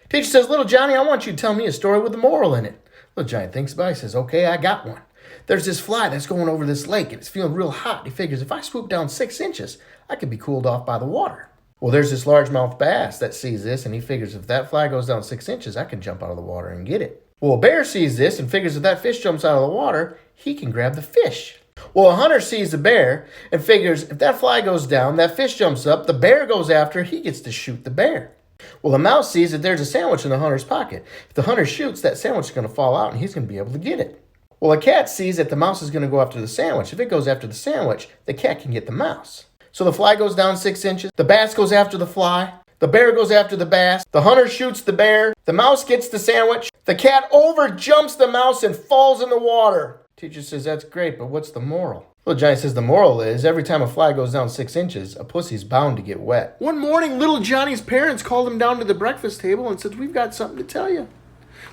Teacher says, little Johnny, I want you to tell me a story with a moral in it. Little Johnny thinks about it. He says, okay, I got one. There's this fly that's going over this lake, and it's feeling real hot. He figures if I swoop down 6 inches, I could be cooled off by the water. Well, there's this largemouth bass that sees this, and he figures if that fly goes down 6 inches, I can jump out of the water and get it. Well, a bear sees this and figures if that fish jumps out of the water, he can grab the fish. Well, a hunter sees the bear and figures if that fly goes down, that fish jumps up, the bear goes after, he gets to shoot the bear. Well, the mouse sees that there's a sandwich in the hunter's pocket. If the hunter shoots, that sandwich is going to fall out and he's going to be able to get it. Well, a cat sees that the mouse is going to go after the sandwich. If it goes after the sandwich, the cat can get the mouse. So the fly goes down 6 inches, the bass goes after the fly, the bear goes after the bass, the hunter shoots the bear, the mouse gets the sandwich, the cat over jumps the mouse and falls in the water. Teacher says, that's great, but what's the moral? Little Johnny says the moral is every time a fly goes down 6 inches, a pussy's bound to get wet. One morning, little Johnny's parents called him down to the breakfast table and said, we've got something to tell you.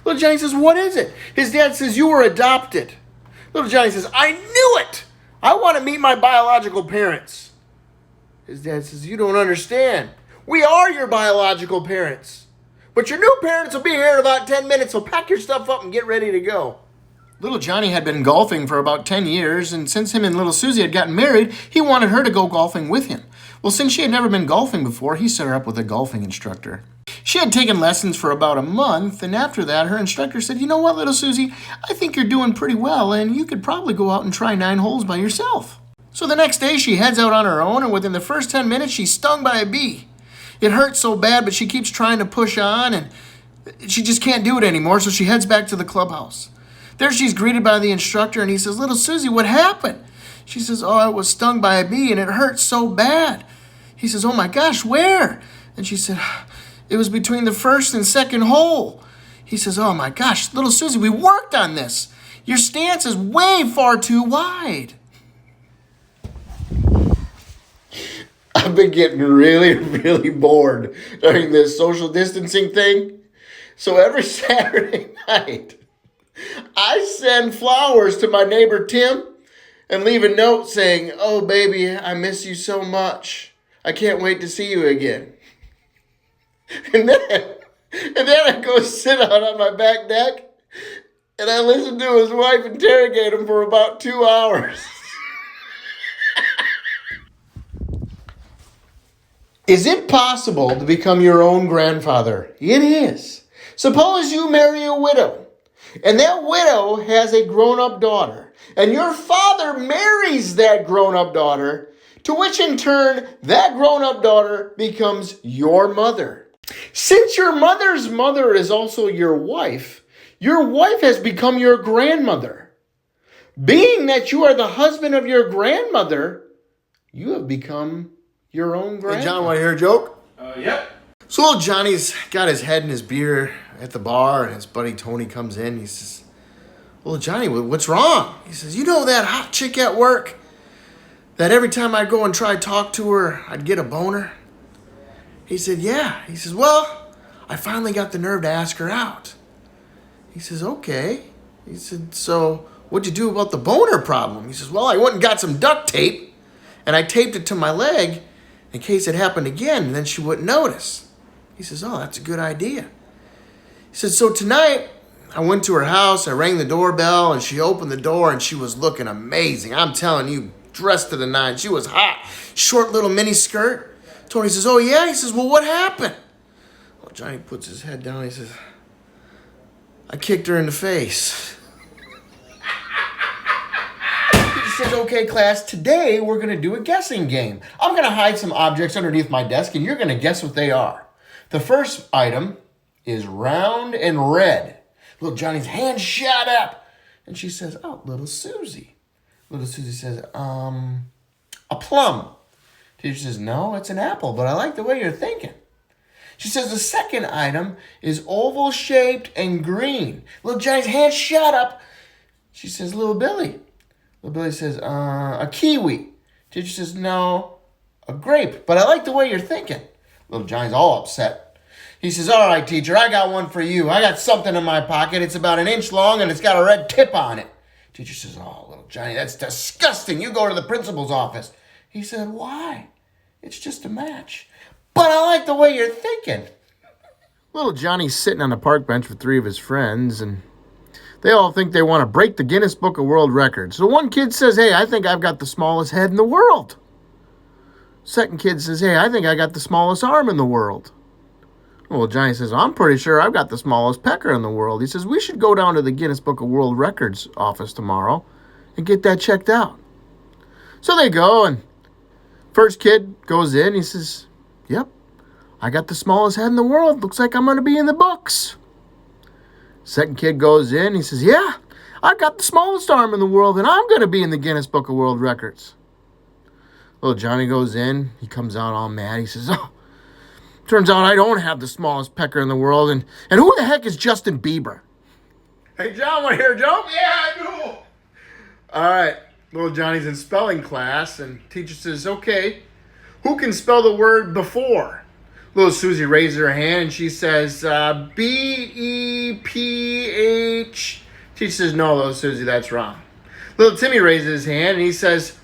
Little Johnny says, what is it? His dad says, you were adopted. Little Johnny says, I knew it! I want to meet my biological parents. His dad says, you don't understand. We are your biological parents. But your new parents will be here in about 10 minutes, so pack your stuff up and get ready to go. Little Johnny had been golfing for about 10 years, and since him and little Susie had gotten married, he wanted her to go golfing with him. Well, since she had never been golfing before, he set her up with a golfing instructor. She had taken lessons for about a month, and after that, her instructor said, you know what, little Susie, I think you're doing pretty well, and you could probably go out and try 9 holes by yourself. So the next day, she heads out on her own, and within the first 10 minutes, she's stung by a bee. It hurts so bad, but she keeps trying to push on, and she just can't do it anymore, so she heads back to the clubhouse. There she's greeted by the instructor, and he says, little Susie, what happened? She says, oh, I was stung by a bee, and it hurt so bad. He says, oh my gosh, where? And she said, it was between the first and second hole. He says, oh my gosh, little Susie, we worked on this. Your stance is way far too wide. I've been getting really bored during this social distancing thing. So every Saturday night, I send flowers to my neighbor Tim and leave a note saying, oh baby, I miss you so much. I can't wait to see you again. And then I go sit out on my back deck and I listen to his wife interrogate him for about 2 hours. Is it possible to become your own grandfather? It is. Suppose you marry a widow. And that widow has a grown-up daughter. And your father marries that grown-up daughter, to which in turn, that grown-up daughter becomes your mother. Since your mother's mother is also your wife has become your grandmother. Being that you are the husband of your grandmother, you have become your own grandmother. Hey, John, want to hear a joke? Yep. So little Johnny's got his head in his beer at the bar, and his buddy Tony comes in. He says, well, Johnny, what's wrong? He says, you know that hot chick at work? That every time I go and try to talk to her, I'd get a boner? He said, yeah. He says, well, I finally got the nerve to ask her out. He says, okay. He said, so what'd you do about the boner problem? He says, well, I went and got some duct tape, and I taped it to my leg in case it happened again, and then she wouldn't notice. He says, oh, that's a good idea. He said, so tonight, I went to her house, I rang the doorbell, and she opened the door, and she was looking amazing. I'm telling you, dressed to the nines. She was hot. Short little mini skirt. Tony says, oh, yeah? He says, well, what happened? Well, Johnny puts his head down, he says, I kicked her in the face. He says, okay, class, today we're going to do a guessing game. I'm going to hide some objects underneath my desk, and you're going to guess what they are. The first item is round and red. Little Johnny's hand shot up. And she says, oh, little Susie. Little Susie says, a plum. Teacher says, no, it's an apple, but I like the way you're thinking. She says, the second item is oval-shaped and green. Little Johnny's hand shot up. She says, little Billy. Little Billy says, a kiwi. Teacher says, no, a grape, but I like the way you're thinking. Little Johnny's all upset. He says, all right, teacher, I got one for you. I got something in my pocket. It's about 1 inch long, and it's got a red tip on it. Teacher says, oh, little Johnny, that's disgusting. You go to the principal's office. He said, why? It's just a match. But I like the way you're thinking. Little Johnny's sitting on a park bench with three of his friends, and they all think they want to break the Guinness Book of World Records. So one kid says, hey, I think I've got the smallest head in the world. Second kid says, hey, I think I got the smallest arm in the world. Well, Johnny says, I'm pretty sure I've got the smallest pecker in the world. He says, we should go down to the Guinness Book of World Records office tomorrow and get that checked out. So they go, and first kid goes in. He says, yep, I got the smallest head in the world. Looks like I'm going to be in the books. Second kid goes in. He says, yeah, I've got the smallest arm in the world, and I'm going to be in the Guinness Book of World Records. Little Johnny goes in. He comes out all mad. He says, oh, turns out I don't have the smallest pecker in the world. And who the heck is Justin Bieber? Hey, John, want to hear a joke? Yeah, I do. All right. Little Johnny's in spelling class, and teacher says, okay, who can spell the word before? Little Susie raises her hand, and she says, B-E-P-H. Teacher says, no, little Susie, that's wrong. Little Timmy raises his hand, and he says,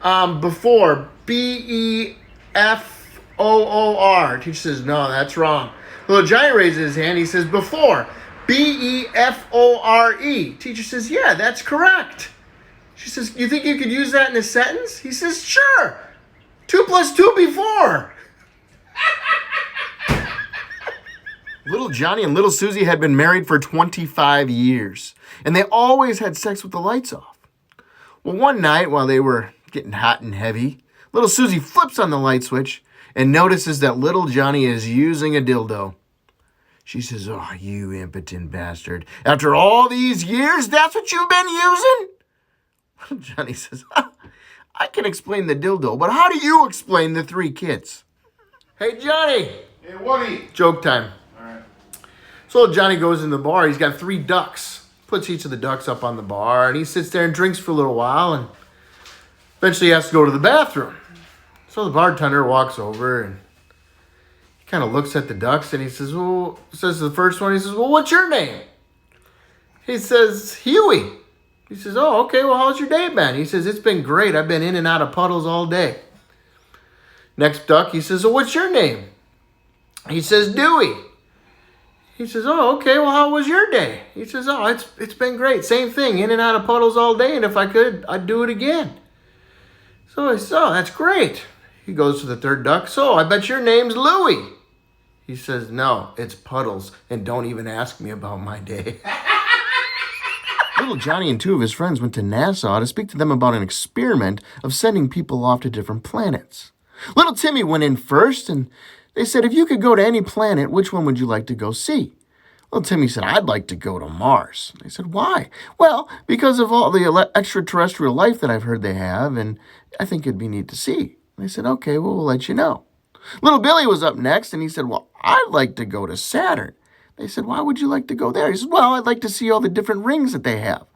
before, B-E-F-O-O-R. Teacher says, no, that's wrong. Little Johnny raises his hand, he says, before, B-E-F-O-R-E. Teacher says, yeah, that's correct. She says, you think you could use that in a sentence? He says, sure. 2 + 2 be 4. Little Johnny and little Susie had been married for 25 years, and they always had sex with the lights off. Well, one night while they were getting hot and heavy, little Susie flips on the light switch and notices that little Johnny is using a dildo. She says, oh, you impotent bastard. After all these years, that's what you've been using? Johnny says, I can explain the dildo, but how do you explain the 3 kids? Hey, Johnny. Hey, Woody. Joke time. All right. So Johnny goes in the bar. He's got 3 ducks. Puts each of the ducks up on the bar, and he sits there and drinks for a little while, and eventually he has to go to the bathroom. So the bartender walks over, and he kind of looks at the ducks, and he says, well, says to the first one, he says, well, what's your name? He says, Huey. He says, oh, okay, well, how's your day been? He says, it's been great. I've been in and out of puddles all day. Next duck, he says, well, what's your name? He says, Dewey. He says, oh, okay, well, how was your day? He says, oh, it's been great. Same thing, in and out of puddles all day, and if I could, I'd do it again. So I said, oh, that's great. He goes to the third duck, so I bet your name's Louie. He says, no, it's Puddles, and don't even ask me about my day. Little Johnny and 2 of his friends went to NASA to speak to them about an experiment of sending people off to different planets. Little Timmy went in first, and they said, if you could go to any planet, which one would you like to go see? Little Timmy said, I'd like to go to Mars. They said, why? Well, because of all the extraterrestrial life that I've heard they have, and I think it'd be neat to see. They said, okay, well, we'll let you know. Little Billy was up next, and he said, well, I'd like to go to Saturn. They said, why would you like to go there? He said, well, I'd like to see all the different rings that they have.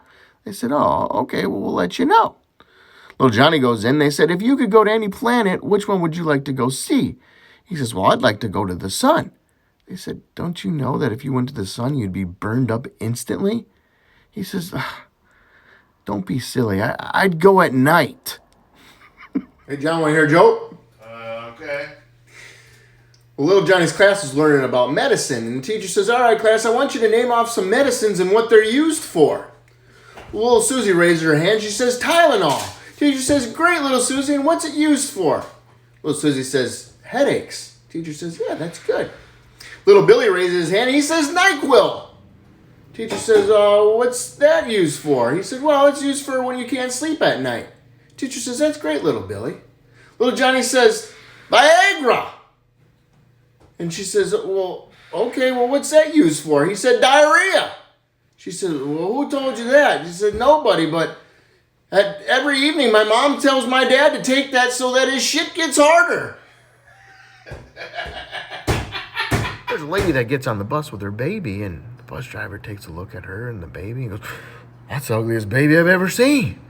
They said, oh, okay, well, we'll let you know. Little Johnny goes in. They said, if you could go to any planet, which one would you like to go see? He says, well, I'd like to go to the sun. They said, don't you know that if you went to the sun, you'd be burned up instantly? He says, don't be silly. I'd go at night. Hey, John, want to hear a joke? Okay. Well, little Johnny's class is learning about medicine, and the teacher says, all right, class, I want you to name off some medicines and what they're used for. Well, little Susie raises her hand. She says, Tylenol. Teacher says, great, little Susie, and what's it used for? Little Susie says, headaches. Teacher says, yeah, that's good. Little Billy raises his hand, and he says, NyQuil. Teacher says, what's that used for? He said, well, it's used for when you can't sleep at night. Teacher says, that's great, little Billy. Little Johnny says, Viagra. And she says, well, okay, well, what's that used for? He said, diarrhea. She said, well, who told you that? He said, nobody, but every evening my mom tells my dad to take that so that his shit gets harder. There's a lady that gets on the bus with her baby, and the bus driver takes a look at her and the baby and goes, that's the ugliest baby I've ever seen.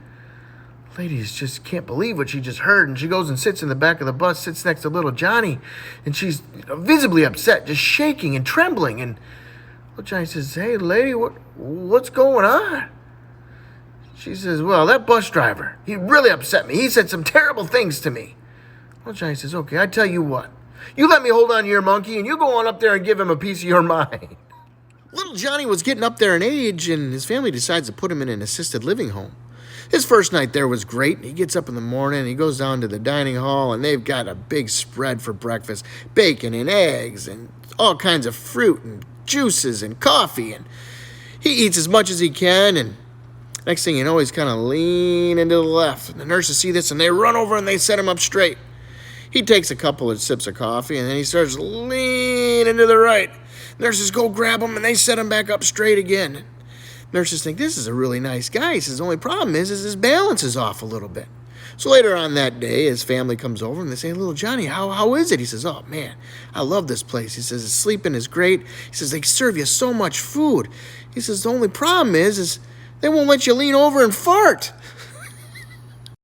Ladies just can't believe what she just heard, and she goes and sits in the back of the bus, sits next to little Johnny, and she's visibly upset, just shaking and trembling. And little Johnny says, hey, lady, what's going on? She says, well, that bus driver, he really upset me. He said some terrible things to me. Little Johnny says, okay, I tell you what. You let me hold on to your monkey, and you go on up there and give him a piece of your mind. Little Johnny was getting up there in age, and his family decides to put him in an assisted living home. His first night there was great. He gets up in the morning, and he goes down to the dining hall, and they've got a big spread for breakfast. Bacon and eggs and all kinds of fruit and juices and coffee. And he eats as much as he can, and next thing you know, he's kind of leaning to the left. And the nurses see this, and they run over, and they set him up straight. He takes a couple of sips of coffee, and then he starts leaning to the right. Nurses go grab him, and they set him back up straight again. Nurses think, this is a really nice guy. He says, the only problem is his balance is off a little bit. So later on that day, his family comes over, and they say, little Johnny, how is it? He says, oh, man, I love this place. He says, sleeping is great. He says, they serve you so much food. He says, the only problem is they won't let you lean over and fart.